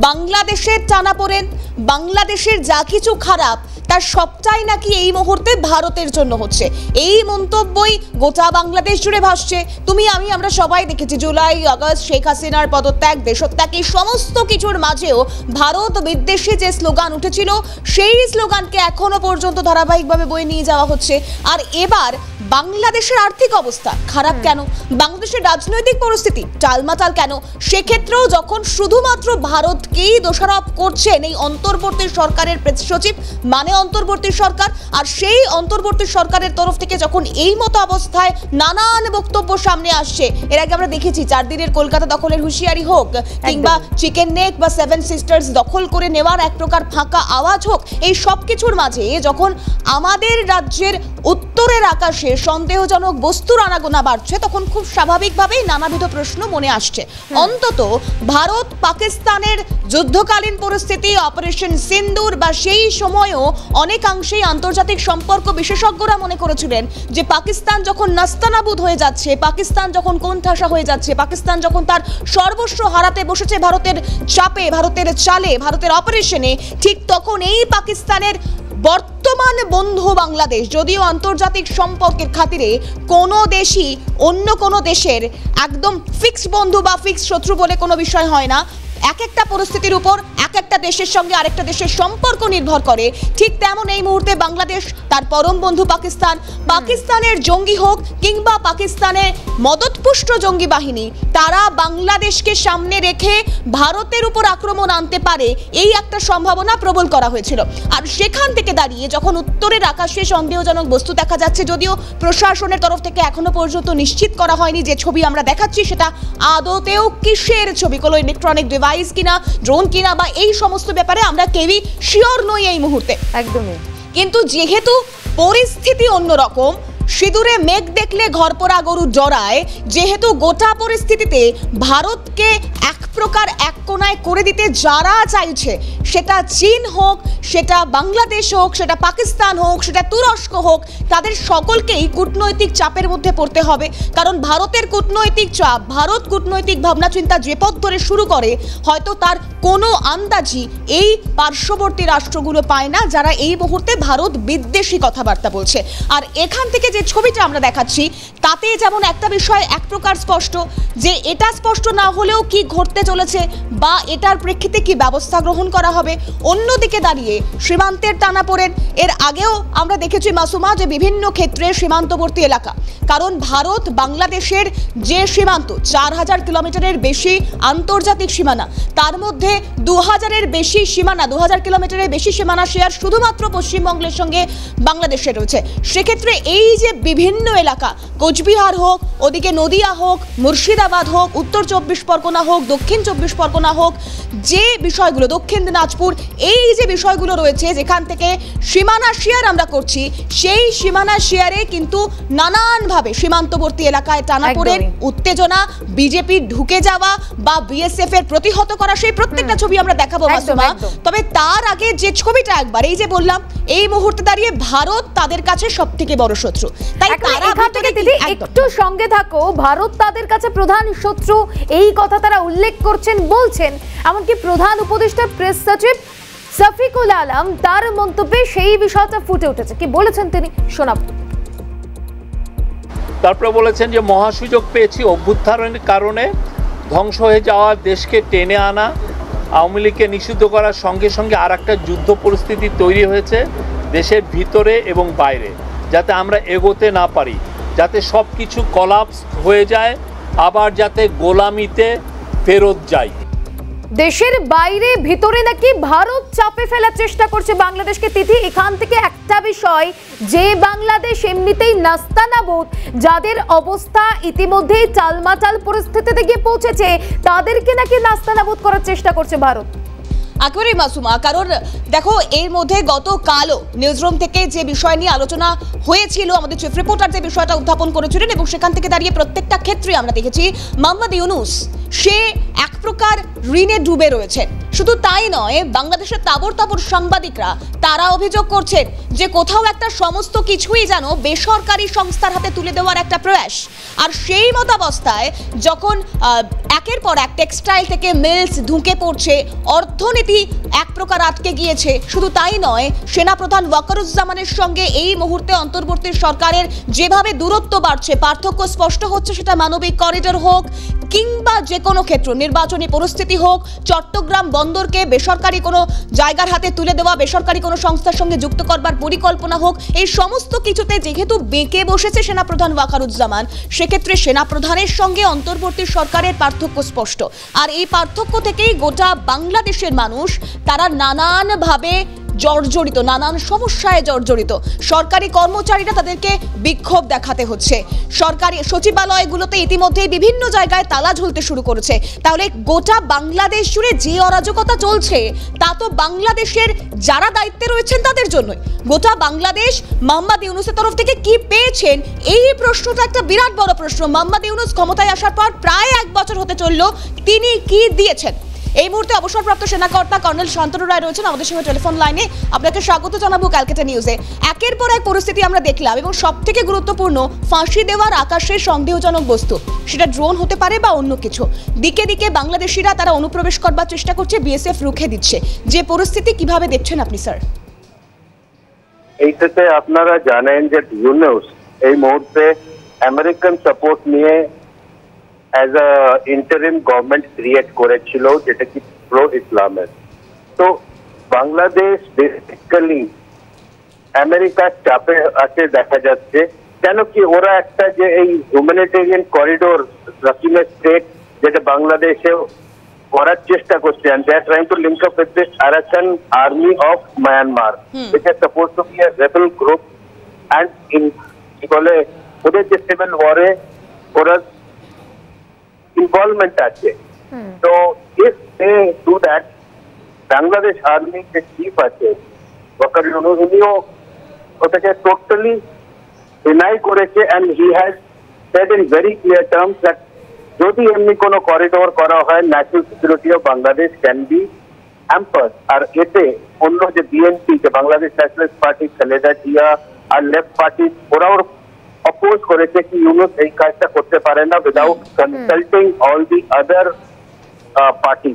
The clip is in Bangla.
বাংলাদেশের টানাপোড়েন, বাংলাদেশের যা কিছু খারাপ তার সবটাই নাকি এই মুহূর্তে ভারতের জন্য হচ্ছে। এই মন্তব্যই গোটা বাংলাদেশ জুড়ে ভাসছে। তুমি আমি আমরা সবাই দেখেছি জুলাই আগস্ট, শেখ হাসিনার পদত্যাগ, দেশত্যাগ, এই সমস্ত কিছুর মাঝেও ভারত বিদ্বেষী যে স্লোগান উঠেছিল সেই স্লোগানকে এখনো পর্যন্ত ধারাবাহিকভাবে বয়ে নিয়ে যাওয়া হচ্ছে। আর এবার বাংলাদেশের আর্থিক অবস্থা খারাপ কেন, বাংলাদেশের রাজনৈতিক পরিস্থিতি টালমাটাল কেন, সেক্ষেত্রেও যখন শুধুমাত্র ভারতকেই দোষারোপ করছেন এই অন্তর্বর্তী সরকারের প্রেস সচিব মানে অন্তর্বর্তী সরকার, আর সেই অন্তর্বর্তী সরকারের তরফ থেকে যখন এই মতো অবস্থায় নানান বক্তব্য সামনে আসছে, এর আগে আমরা দেখেছি 4 দিনের কলকাতা দখলের হুঁশিয়ারি হোক, কিংবা চিকেন নেক বা 7 সিস্টার্স দখল করে নেওয়ার এক প্রকার ফাঁকা আওয়াজ হোক, এই সব কিছুর মাঝে যখন আমাদের রাজ্যের উত্তরের আকাশে সন্দেহজনক বস্তুর আনাগোনা বাড়ছে, তখন খুব স্বাভাবিকভাবেই নানাবিধ প্রশ্ন মনে আসছে। অন্তত ভারত পাকিস্তানের যুদ্ধকালীন পরিস্থিতি, অপারেশন সিন্দুর বা সেই সময়ও অনেকাংশেই আন্তর্জাতিক সম্পর্ক বিশেষজ্ঞরা মনে করেছিলেন যে পাকিস্তান যখন নাস্তানাবুদ হয়ে যাচ্ছে, পাকিস্তান যখন কোণঠাসা হয়ে যাচ্ছে, পাকিস্তান যখন তার সর্বস্ব হারাতে বসেছে ভারতের চাপে, ভারতের চালে, ভারতের অপারেশনে, ঠিক তখন এই পাকিস্তানের বর্তমান বন্ধু বাংলাদেশ, যদিও আন্তর্জাতিক সম্পর্কের খাতিরে কোনো দেশই অন্য কোনো দেশের একদম ফিক্সড বন্ধু বা ফিক্সড শত্রু বলে কোনো বিষয় হয় না, এক একটা পরিস্থিতির উপর এক একটা দেশের সঙ্গে আরেকটা দেশের সম্পর্ক নির্ভর করে, ঠিক তেমন এই মুহূর্তে বাংলাদেশ তার পরম বন্ধু পাকিস্তান, পাকিস্তানের জঙ্গি হোক কিংবা পাকিস্তানের মদতপুষ্ট জঙ্গি বাহিনী, তারা বাংলাদেশকে সামনে রেখে ভারতের উপর আক্রমণ আনতে পারে এই একটা সম্ভাবনা প্রবল করা হয়েছিল। আর সেখান থেকে দাঁড়িয়ে যখন উত্তরের আকাশে সন্দেহজনক বস্তু দেখা যাচ্ছে, যদিও প্রশাসনের তরফ থেকে এখনো পর্যন্ত নিশ্চিত করা হয়নি যে ছবি আমরা দেখাচ্ছি সেটা আদতেও কিসের ছবি, কোনো ইলেকট্রনিক ডিভাইস কিনা, ড্রোন কিনা বা এই সমস্ত ব্যাপারে আমরা কেউই শিওর নই এই মুহূর্তে। একদমই। কিন্তু যেহেতু পরিস্থিতি অন্যরকম, সিঁদুরে মেঘ দেখলে ঘরপোড়া গরু জড়ায়, যেহেতু গোটা পরিস্থিতিতে ভারতকে এক প্রকার এক কোণায় করে দিতে যারা চাইছে, সেটা চীন হোক, সেটা বাংলাদেশ হোক, সেটা পাকিস্তান হোক, সেটা তুরস্ক হোক, তাদের সকলকেই কূটনৈতিক চাপের মধ্যে পড়তে হবে। কারণ ভারতের কূটনৈতিক চাপ, ভারত কূটনৈতিক ভাবনা চিন্তা যে পথ ধরে শুরু করে, হয়তো তার কোনো আন্দাজই এই পার্শ্ববর্তী রাষ্ট্রগুলো পায় না, যারা এই মুহূর্তে ভারত বিদ্বেষী কথাবার্তা বলছে। আর এখান থেকে যে ছবিটা আমরা দেখাচ্ছি তাতে যেমন একটা বিষয় এক প্রকার স্পষ্ট, যে এটা স্পষ্ট না হলেও কি ঘটতে চলেছে বা এটার প্রেক্ষিতে কি ব্যবস্থা গ্রহণ করা হবে। অন্যদিকে দাঁড়িয়ে সীমান্তের টানাপোড়েন, এর আগেও আমরা দেখেছি মাসুমা যে বিভিন্ন ক্ষেত্রে সীমান্তবর্তী এলাকা, কারণ ভারত বাংলাদেশের যে সীমান্ত 4000 কিলোমিটারের বেশি আন্তর্জাতিক সীমানা, তার মধ্যে 2000-এর বেশি সীমানা, 2000 কিলোমিটারের বেশি সীমানা শেয়ার শুধুমাত্র পশ্চিমবঙ্গের সঙ্গে বাংলাদেশে রয়েছে। সেক্ষেত্রে এই যে বিভিন্ন এলাকা, কোচবিহার হোক, ওদিকে নদিয়া হোক, মুর্শিদাবাদ হোক, উত্তর 24 পরগনা হোক, দক্ষিণ 24 পরগনা হোক, যে বিষয়গুলো, দক্ষিণ দিনাজপুর, এই যে বিষয়গুলো রয়েছে যেখান থেকে সীমানা শেয়ার আমরা করছি, সেই সীমানা শেয়ারে কিন্তু নানানভাবে সীমান্তবর্তী এলাকায় টানাপোড়েন, উত্তেজনা, বিজেপি ঢুকে যাওয়া বা বিএসএফ এর প্রতিহত করা, সেই প্রত্যেকটা ছবি আমরা দেখাবো মাসুমা। তবে তার আগে যে ছবিটা একবার এই যে বললাম, এই মুহূর্তে দাঁড়িয়ে ভারত তাদের কাছে সবথেকে বড় শত্রু, তাই তারা একটু সঙ্গে থাকো, ভারত তাদের কাছে প্রধান শত্রু, এই কথা তারা উল্লেখ করছেন, বলছেন। এমনকি প্রধান উপদেষ্টা প্রেস সচিব শফিকুল আলম তার মন্তব্যে সেই বিষয়টা ফুটে উঠেছে। কি বলেছেন তিনি, শোনাব। তারপরে বলেছেন যে মহাসুযোগ পেয়েছি, অভ্যুত্থানের কারণে ধ্বংস হয়ে যাওয়া দেশকে টেনে আনা, আওয়ামী লীগকে নিষিদ্ধ করার সঙ্গে সঙ্গে আর একটা যুদ্ধ পরিস্থিতি তৈরি হয়েছে দেশের ভিতরে এবং বাইরে, যাতে আমরা এগোতে না পারি, যাতে সব কিছু কলাপস হয়ে যায়, আবার যাতে গোলামিতে ফেরত যায়। দেশের বাইরে ভিতরে নাকি ভারত চাপে ফেলার চেষ্টা করছে বাংলাদেশকে। তিথি, এখান থেকে একটা বিষয়, যে বাংলাদেশ এমনিতেই নাস্তানাবুদ, যাদের অবস্থা ইতিমধ্যেই টালমাটাল পরিস্থিতিতে গিয়ে পৌঁছেছে, তাদেরকে নাকি নাস্তানাবুদ করার চেষ্টা করছে ভারত। একেবারেই মাসুমা, কারণ দেখো এর মধ্যে গতকালও নিউজরুম থেকে যে বিষয় নিয়ে আলোচনা হয়েছিল, আমাদের চিফ রিপোর্টার যে বিষয়টা উত্থাপন করেছিলেন, এবং সেখান থেকে দাঁড়িয়ে প্রত্যেকটা ক্ষেত্রে আমরা দেখেছি মোহাম্মদ ইউনূস সে এক প্রকার ঋণে ডুবে রয়েছে। শুধু তাই নয়, বাংলাদেশের তাবড় তাবড় সাংবাদিকরা তারা অভিযোগ করছেন যে কোথাও একটা সমস্ত কিছুই যেন বেসরকারি সংস্থার হাতে তুলে দেওয়ার একটা প্রয়াস। আর সেই মতাবস্থায় যখন একের পর এক টেক্সটাইল থেকে মিলস ঢুকে পড়ছে, অর্থনীতি এক প্রকার আটকে গিয়েছে। শুধু তাই নয়, সেনাপ্রধান ওয়াকারুজ্জামানের সঙ্গে এই মুহূর্তে অন্তর্বর্তী সরকারের যেভাবে দূরত্ব বাড়ছে, পার্থক্য স্পষ্ট হচ্ছে, সেটা মানবিক করিডোর হোক কিংবা যে কোনো ক্ষেত্র, নির্বাচনী পরিস্থিতি হোক, চট্টগ্রাম বন্দরকে বেসরকারি কোনো জায়গার হাতে তুলে দেওয়া, বেসরকারি কোনো সংস্থার সঙ্গে যুক্ত করবার পরিকল্পনা হোক, এই সমস্ত কিছুতে যেহেতু বেঁকে বসেছে সেনাপ্রধান ওয়াকারুজ্জামান, সেক্ষেত্রে সেনাপ্রধানের সঙ্গে অন্তর্বর্তী সরকারের পার্থক্য স্পষ্ট। আর এই পার্থক্য থেকেই গোটা বাংলাদেশের মানুষ তারা নানানভাবে জর্জরিত, নানান সমস্যায় জর্জরিত। সরকারি কর্মচারীরা তাদেরকে বিক্ষোভ দেখাতে হচ্ছে, সরকারি সচিবালয়গুলোতে ইতিমধ্যেই বিভিন্ন জায়গায় তালা ঝুলতে শুরু করেছে। তাহলে গোটা বাংলাদেশ জুড়ে যে অরাজকতা চলছে তা তো বাংলাদেশের যারা দায়িত্বে রয়েছেন তাদের জন্যই। গোটা বাংলাদেশ মোহাম্মদ ইউনূসের তরফ থেকে কি পেয়েছেন, এই প্রশ্নটা একটা বিরাট বড় প্রশ্ন। মোহাম্মদ ইউনূস ক্ষমতায় আসার পর প্রায় 1 বছর হতে চলল, তিনি কি দিয়েছেন? এই মুহূর্তে অবসরপ্রাপ্ত সেনাকর্তা কর্নেল শান্তনু রায় রয়েছেন আমাদের সঙ্গে টেলিফোন লাইনে। আপনাকে স্বাগত জানাবো ক্যালকাটা নিউজে। একের পর এক পরিস্থিতি আমরা দেখলাম, এবং সব থেকে গুরুত্বপূর্ণ, ফাঁসি দেওয়ার আকাশের সন্দেহজনক বস্তু, সেটা ড্রোন হতে পারে বা অন্য কিছু, দিকে দিকে বাংলাদেশিরা তারা অনুপ্রবেশ করবার চেষ্টা করছে, বিএসএফ রুখে দিচ্ছে। যে পরিস্থিতি কিভাবে দেখছেন আপনি স্যার? এইটাতে আপনারা জানেন যে ইউনূস এই মুহূর্তে আমেরিকান সাপোর্ট নিয়ে as a interim government create করেছিল, যেটা কি প্রো ইসলামের। তো বাংলাদেশ বেসিক্যালি আমেরিকার চাপে আছে দেখা যাচ্ছে, কেন কি ওরা একটা যে এই হিউম্যানিটেরিয়ান করিডোর রাকিমের স্টেট যেটা বাংলাদেশেও করার চেষ্টা করছে, and they are trying to link up with this Arakan army of Myanmar, which is supposed to be a rebel group, and in বলে ওদের যে সিভিল ওয়ারে ওরা ইনভলভমেন্ট আছে। তো if they do that, Bangladesh army যে চিফ আছে ওয়াকার ইউনূস, উনিও ওটাকে টোটালি ডিনাই করেছে, and he has said in very clear terms that যদি এমনি কোনো করিডোর করা হয়, national security of Bangladesh can be hampered. আর এতে অন্য যে বিএনপি, যে বাংলাদেশ ন্যাশনালিস্ট পার্টি, খালেদা জিয়া আর লেফট পার্টি, ওরাও অপোজ করেছে কি ইউনূস এই কাজটা করতে পারে না without consulting all the other party.